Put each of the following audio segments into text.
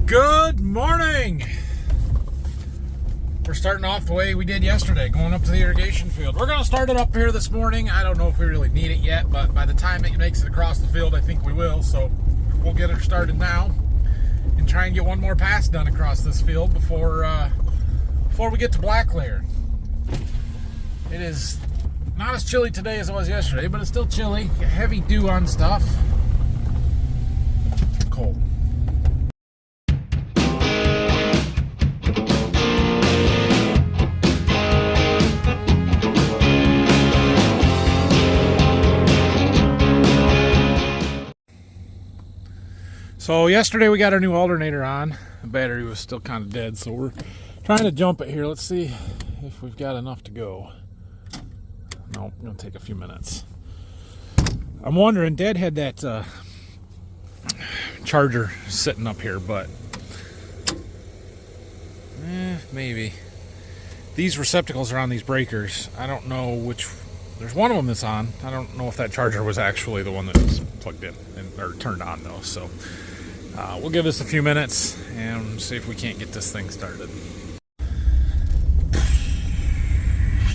Good morning. We're starting off the way we did yesterday, going up to the irrigation field. We're going to start it up here this morning. I don't know if we really need it yet, but by the time it makes it across the field, I think we will. So we'll get it started now and try and get one more pass done across this field before we get to black layer. It is not as chilly today as it was yesterday, but it's still chilly. Heavy dew on stuff. Cold. So yesterday we got our new alternator on. The battery was still kind of dead, so we're trying to jump it here. Let's see if we've got enough to go. No, it's gonna take a few minutes. I'm wondering, Dad had that charger sitting up here, but maybe. These receptacles are on these breakers. I don't know which. There's one of them that's on. I don't know if that charger was actually the one that was plugged in or turned on though. So we'll give this a few minutes and see if we can't get this thing started.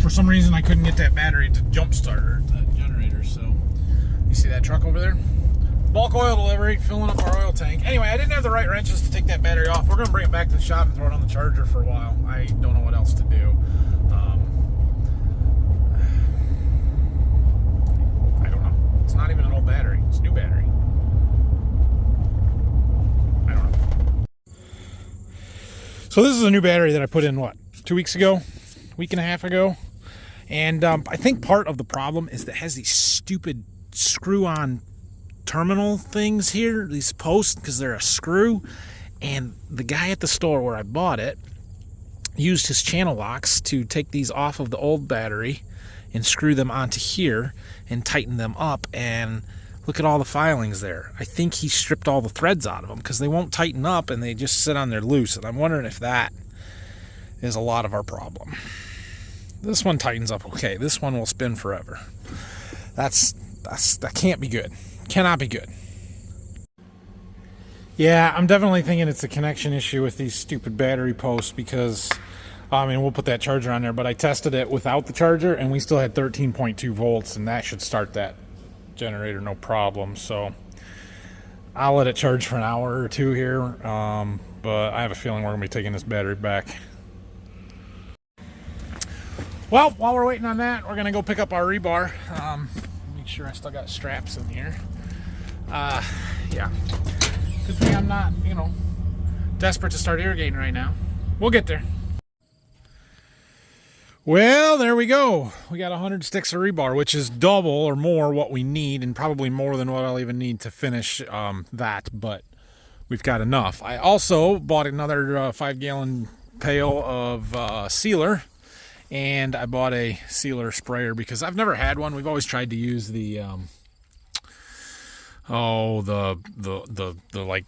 For some reason I couldn't get that battery to jump start that generator. So you see that truck over there? Bulk oil delivery, filling up our oil tank. Anyway, I didn't have the right wrenches to take that battery off. We're going to bring it back to the shop and throw it on the charger for a while. I don't know what else to do. I don't know. It's not even an old battery. It's a new battery. I don't know. So this is a new battery that I put in, what, 2 weeks ago? Week and a half ago? And I think part of the problem is that it has these stupid screw-on terminal things here, these posts, because they're a screw. And the guy at the store where I bought it used his channel locks to take these off of the old battery and screw them onto here and tighten them up. And look at all the filings there. I think he stripped all the threads out of them because they won't tighten up and they just sit on there loose. And I'm wondering if that is a lot of our problem. This one tightens up okay. This one will spin forever. That can't be good. Cannot be good. Yeah, I'm definitely thinking it's a connection issue with these stupid battery posts because, I mean, we'll put that charger on there, but I tested it without the charger and we still had 13.2 volts and that should start that generator no problem. So I'll let it charge for an hour or two here, but I have a feeling we're going to be taking this battery back. Well, while we're waiting on that, we're going to go pick up our rebar. Make sure I still got straps in here. Yeah. Good thing I'm not, desperate to start irrigating right now. We'll get there. Well, there we go. We got 100 sticks of rebar, which is double or more what we need, and probably more than what I'll even need to finish that, but we've got enough. I also bought another 5-gallon pail of sealer. And I bought a sealer sprayer because I've never had one. We've always tried to use the like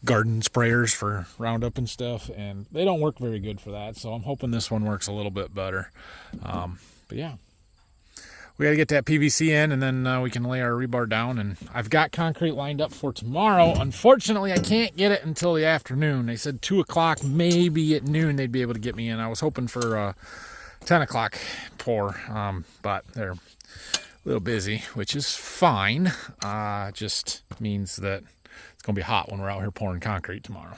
garden sprayers for Roundup and stuff, and they don't work very good for that. So I'm hoping this one works a little bit better. But yeah, we got to get that PVC in, and then we can lay our rebar down. And I've got concrete lined up for tomorrow. Unfortunately, I can't get it until the afternoon. They said 2 o'clock, maybe at noon they'd be able to get me in. I was hoping for 10 o'clock pour, but they're a little busy, which is fine. Just means that it's going to be hot when we're out here pouring concrete tomorrow.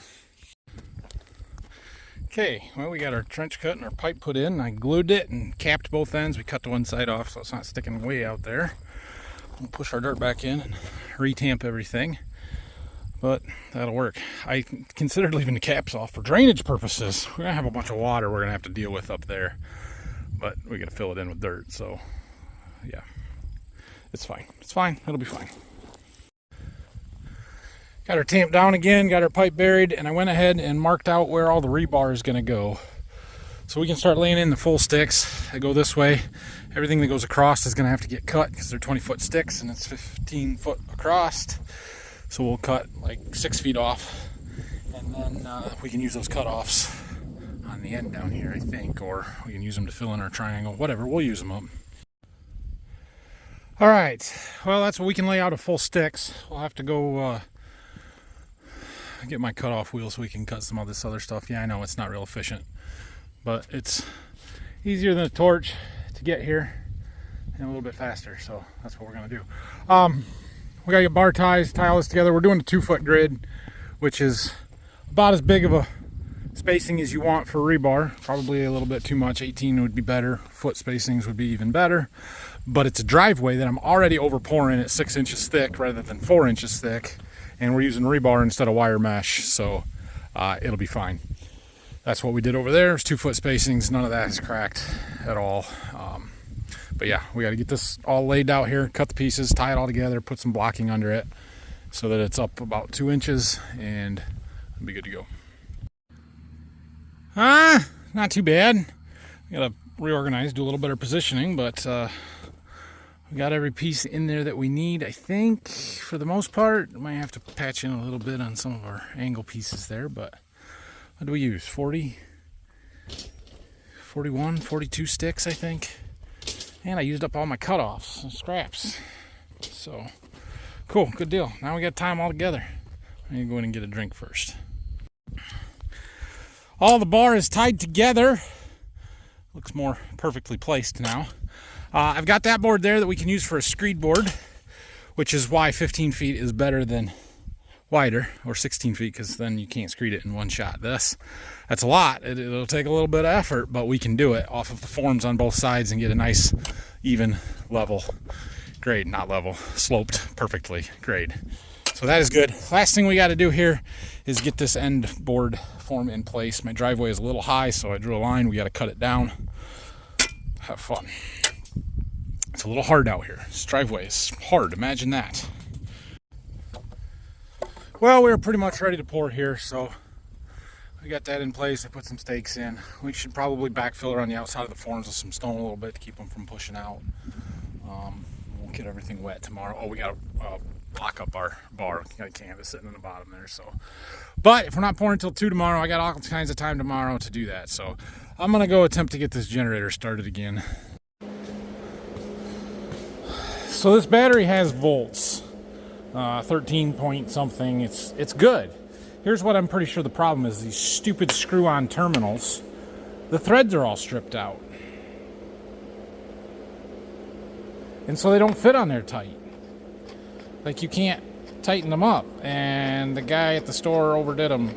Okay, well, we got our trench cut and our pipe put in. I glued it and capped both ends. We cut the one side off so it's not sticking way out there. We'll push our dirt back in and retamp everything, but that'll work. I considered leaving the caps off for drainage purposes. We're going to have a bunch of water we're going to have to deal with up there. But we got to fill it in with dirt, so yeah, it's fine. It's fine. It'll be fine. Got her tamped down again, got her pipe buried, and I went ahead and marked out where all the rebar is going to go. So we can start laying in the full sticks that go this way. Everything that goes across is going to have to get cut because they're 20-foot sticks and it's 15 foot across. So we'll cut like 6 feet off, and then we can use those cut-offs on the end down here, I think, or we can use them to fill in our triangle, whatever, we'll use them up. All right, well, that's what we can lay out of full sticks. We'll have to go get my cutoff wheel so we can cut some of this other stuff. Yeah, I know it's not real efficient, but it's easier than a torch to get here and a little bit faster, so that's what we're gonna do. We gotta get bar ties, tie all this together. We're doing a 2-foot grid, which is about as big of a spacing as you want for rebar. Probably a little bit too much. 18 would be better. Foot spacings would be even better. But it's a driveway that I'm already over pouring at 6 inches thick rather than 4 inches thick, and we're using rebar instead of wire mesh, so it'll be fine. That's what we did over there. It's 2-foot spacings. None of that is cracked at all. But yeah, we got to get this all laid out here, cut the pieces, tie it all together, put some blocking under it so that it's up about 2 inches, and it'll be good to go. Not too bad. We got to reorganize, do a little better positioning, but we got every piece in there that we need, I think, for the most part. Might have to patch in a little bit on some of our angle pieces there, but what do we use? 40, 41, 42 sticks, I think. And I used up all my cutoffs and scraps. So, cool, good deal. Now we got time all together. I'm gonna go in and get a drink first. All the bar is tied together. Looks more perfectly placed now. I've got that board there that we can use for a screed board, which is why 15 feet is better than wider, or 16 feet, because then you can't screed it in one shot. That's a lot. It'll take a little bit of effort, but we can do it off of the forms on both sides and get a nice, even, level grade. Not level, sloped perfectly grade. So that is good. Last thing we got to do here is get this end board form in place. My driveway is a little high, so I drew a line. We got to cut it down. Have fun. It's a little hard out here. This driveway is hard. Imagine that. Well, we're pretty much ready to pour here, so we got that in place. I put some stakes in. We should probably backfill around the outside of the forms with some stone a little bit to keep them from pushing out. We'll get everything wet tomorrow. Oh, we got to block up our bar. We got a canvas sitting in the bottom there. So, but if we're not pouring until 2 tomorrow, I got all kinds of time tomorrow to do that. So I'm gonna go attempt to get this generator started again. So this battery has volts. 13 point something. It's good. Here's what I'm pretty sure the problem is: these stupid screw-on terminals. The threads are all stripped out, and so they don't fit on there tight. Like, you can't tighten them up, and the guy at the store overdid them,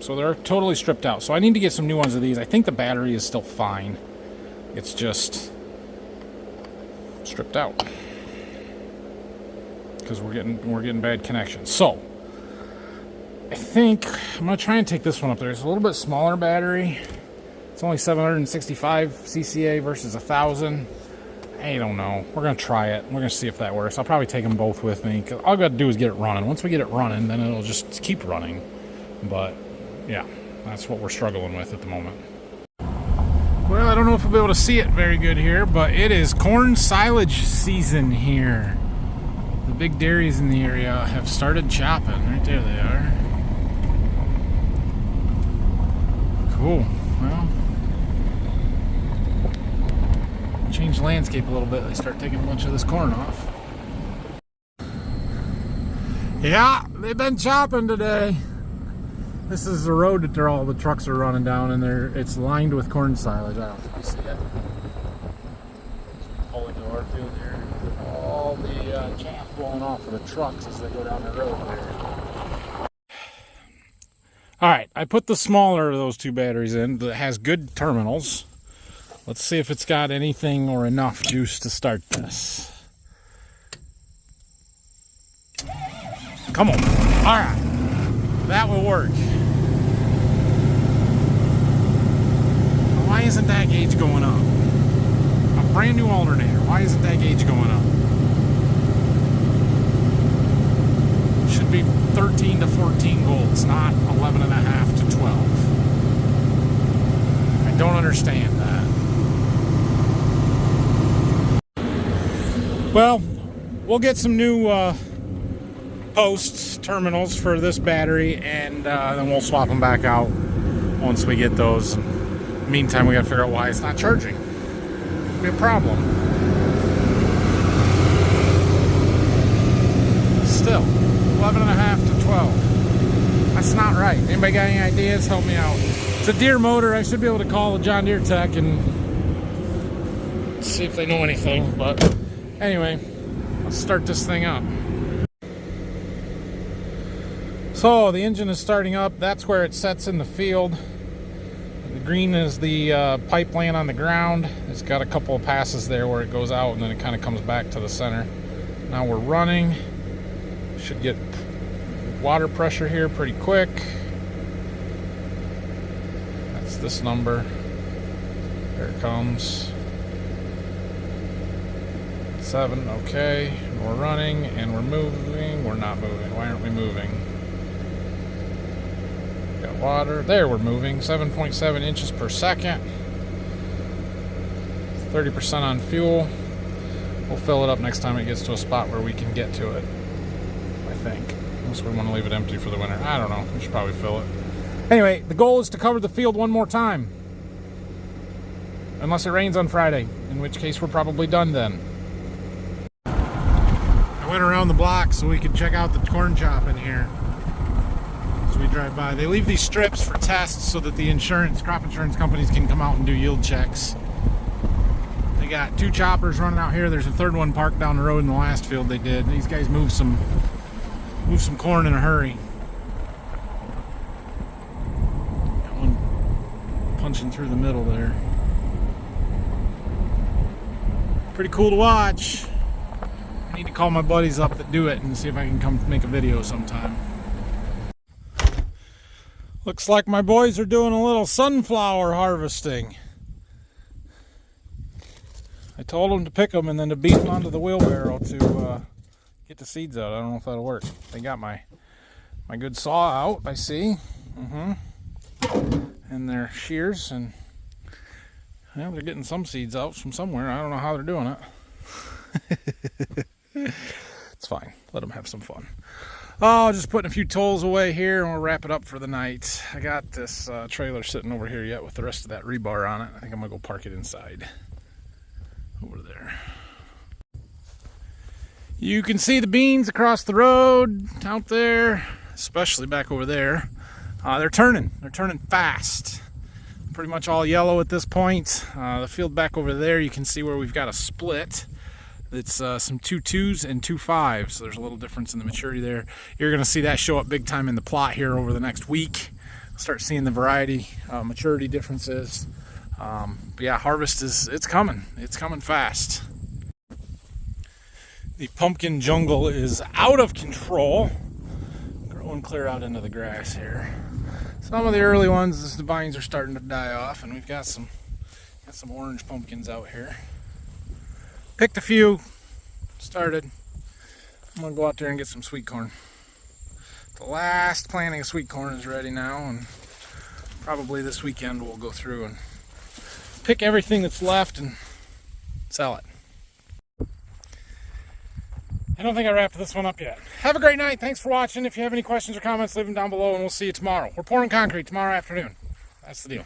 so they're totally stripped out. So I need to get some new ones of these. I think the battery is still fine. It's just stripped out, because we're getting bad connections. So I think I'm gonna try and take this one up there. It's a little bit smaller battery. It's only 765 CCA versus 1,000. I don't know. We're gonna try it. We're gonna see if that works. I'll probably take them both with me, because all I gotta do is get it running. Once we get it running, then it'll just keep running. But yeah, that's what we're struggling with at the moment. Well, I don't know if we'll be able to see it very good here, but it is corn silage season here. The big dairies in the area have started chopping. Right there they are. Cool. Well, change the landscape a little bit. They start taking a bunch of this corn off. Yeah, they've been chopping today. This is the road that all the trucks are running down, and it's lined with corn silage. I don't know if you see it. Just pulling to our field here. All the chaff blowing off of the trucks as they go down the road there. Alright, I put the smaller of those 2 batteries in that has good terminals. Let's see if it's got anything or enough juice to start this. Come on. Alright. That will work. Why isn't that gauge going up? A brand new alternator. Why isn't that gauge going up? Should be 13 to 14 volts, not 11.5 to 12. I don't understand that. Well, we'll get some new posts, terminals for this battery, and then we'll swap them back out once we get those. In the meantime, we gotta figure out why it's not charging. It'll be a problem. Still, 11.5 to 12. That's not right. Anybody got any ideas? Help me out. It's a Deere motor. I should be able to call a John Deere tech and see if they know anything. But anyway, let's start this thing up. So the engine is starting up. That's where it sets in the field. The green is the pipe laying on the ground. It's got a couple of passes there where it goes out and then it kind of comes back to the center. Now we're running. Should get water pressure here pretty quick. That's this number. There it comes. 7, okay. We're running and we're moving. We're not moving. Why aren't we moving? Got water. There, we're moving. 7.7 inches per second. 30% on fuel. We'll fill it up next time it gets to a spot where we can get to it, I think. Unless we want to leave it empty for the winter. I don't know. We should probably fill it. Anyway, the goal is to cover the field one more time. Unless it rains on Friday, in which case we're probably done then. I went around the block so we could check out the corn chop in here as we drive by. They leave these strips for tests so that the crop insurance companies can come out and do yield checks. They got 2 choppers running out here. There's a third one parked down the road in the last field they did. These guys moved some corn in a hurry. Got one punching through the middle there. Pretty cool to watch. I need to call my buddies up that do it and see if I can come make a video sometime. Looks like my boys are doing a little sunflower harvesting. I told them to pick them and then to beat them onto the wheelbarrow to get the seeds out. I don't know if that'll work. They got my good saw out, I see. And their shears, and yeah, they're getting some seeds out from somewhere. I don't know how they're doing it. It's fine. Let them have some fun. Oh, just putting a few tolls away here and we'll wrap it up for the night. I got this trailer sitting over here yet with the rest of that rebar on it. I think I'm gonna go park it inside. Over there. You can see the beans across the road out there, especially back over there. They're turning fast. Pretty much all yellow at this point. The field back over there, you can see where we've got a split. It's some 2.2s and 2.5s, so there's a little difference in the maturity there. You're going to see that show up big time in the plot here over the next week. Start seeing the variety, maturity differences. But yeah, harvest it's coming fast. The pumpkin jungle is out of control, growing clear out into the grass here. Some of the early ones, the vines are starting to die off, and we've got some orange pumpkins out here. Picked a few, started. I'm gonna go out there and get some sweet corn. The last planting of sweet corn is ready now, and probably this weekend we'll go through and pick everything that's left and sell it. I don't think I wrapped this one up yet. Have a great night. Thanks for watching. If you have any questions or comments, leave them down below and we'll see you tomorrow. We're pouring concrete tomorrow afternoon. That's the deal.